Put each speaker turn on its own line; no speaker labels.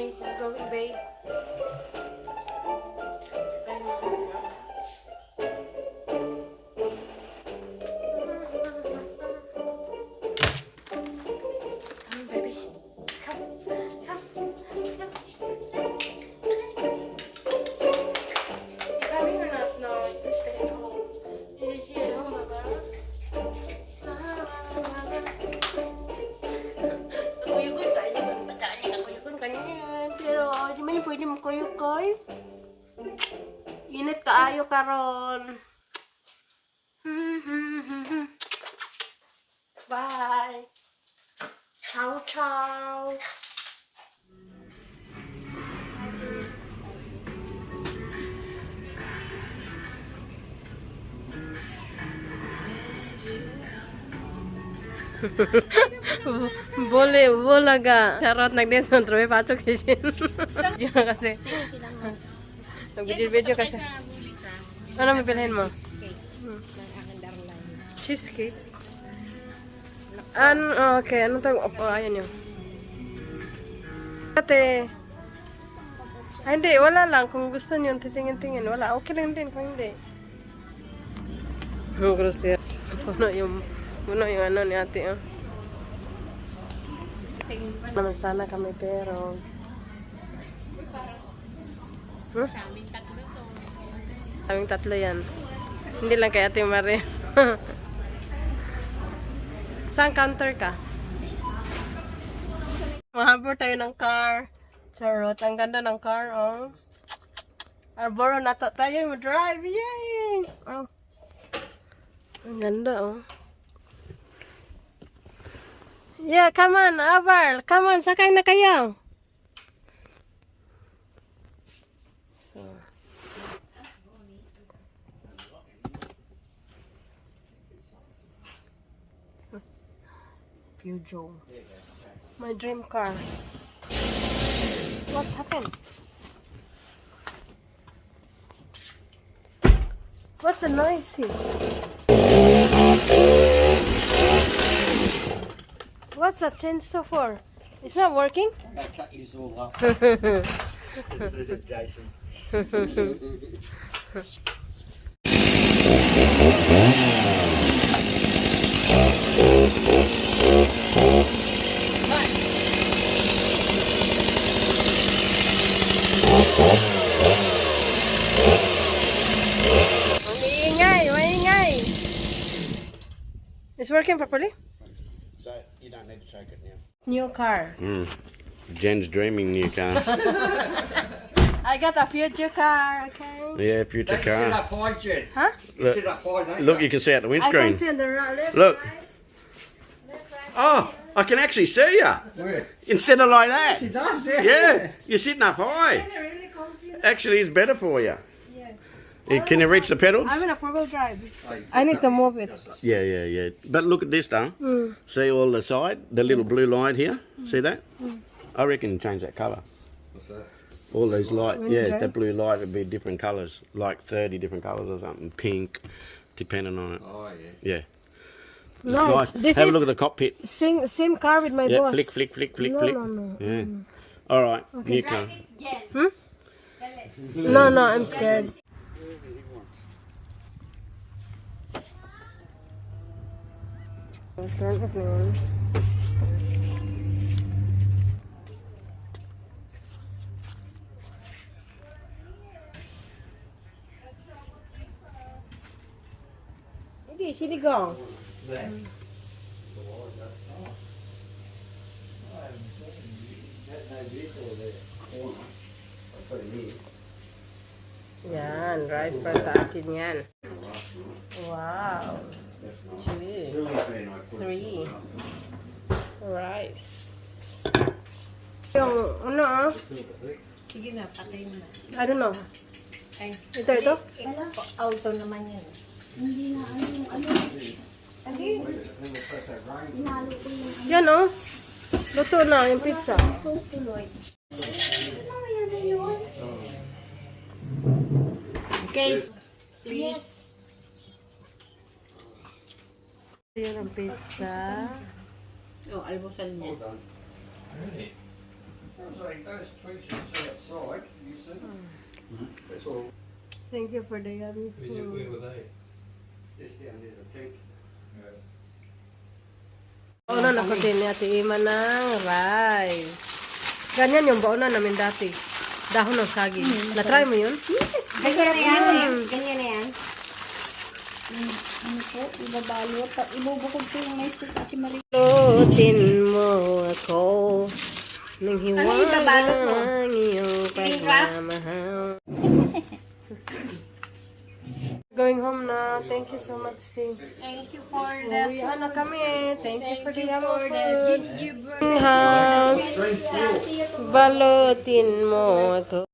Bay. Going Bay. Come, baby. Come. Come. Coming or not? No, you stay at home. Did you see at home, Baba? Kuyukon ka, hindi mo bataan niya kakuyukon ka niyan. Pero di man yung pwede mo kuyukoy. Init kaayo karon. Bye. Ciao, ciao. Boleh, bolaga. Charot nagdin ng trobe patok si Shin. Diyan kasi. Nag-video kasi. Ano mapilhin mo? Cheesecake. Ano, okay. Ano tawag? Oh, ayan yun. Ate. Ay, hindi. Wala lang. Kung gusto niyo, titingin-tingin. Wala. Okay lang din kung hindi. Oh, grocery. Puno yung ano ni ate, oh. Naman sana kami pero...
Saming tatlo to.
Saming tatlo yan. Hindi lang kay Ate Marie. Saan counter ka? Mahabor tayo ng car. Charot, ang ganda ng car, oh. Arboro na tayo mag-drive. Yay! Oh. Ang ganda, oh. Yeah, come on, Avar. Come on, sakay na kayo. So. Peugeot. My dream car. What happened? What's the noise here? What's that chainsaw for? It's not working?
I'm gonna cut yours all up. Jason.
Maingay. It's working properly?
So you don't need to shake it now.
New car.
Jen's dreaming new car.
I got a future car, okay?
Yeah, future
Sit
car.
up high, Jen.
Huh?
You sit up high, don't
Look,
you?
you can see out the
I can
windscreen.
see on the left.
Look.
Right.
Oh, I can actually see you
Where?
instead of like that.
She does, yeah.
Yeah, you're sitting up high.
Really comfy.
Actually, it's better for you.
Yeah.
Can you reach the pedals?
I'm in a four-wheel drive.
Oh, you
I need to move it.
Yeah. But look at this, though.
Mm.
See all the side, the little blue light here. See that? I reckon change that colour.
What's that?
All those light,
Okay.
yeah, that blue light would be different colours, like 30 different colours or something, pink, depending on it.
Oh, yeah.
Yeah.
No,
Nice.
this
Have a
is
look at the cockpit.
same car with my
Yeah,
boss.
flick.
No, no.
Yeah. All right, new car.
No, I'm scared. Turn off na yun. Hindi, sinigang. Yan, rice para sa akin yan. Wow. 2, 3. Rice. Yung, ano ah?
Sige na, patay na.
I don't know.
Ay,
Ito?
auto naman yan.
Yan oh. Luto na yung pizza.
Okay, please.
Yan ang pizza.
Oh, almusal niya.
like those twigs you see outside, you see them? That's all.
Thank you for the yummy food.
were they? Just down near the tank.
Baunan ako din ni Ate Ima ng rice. Ganyan yung baunan namin dati. Dahon ng saging. Na-try mo yun?
Ganyan na yan. Ganyan na yan.
Ano po, ibabalot. Ibubukod ko yung mais sa Ate Marie.
Lutin mo ako nang
ibabalot mo?
hiwalang iyong
Green wrap?
pagmamahal. Going home na. Thank you so much, Steve.
Thank you for
Uwi na kami. Thank you for the yummy
for the
food.
gingerbread.
House, balutin mo ako.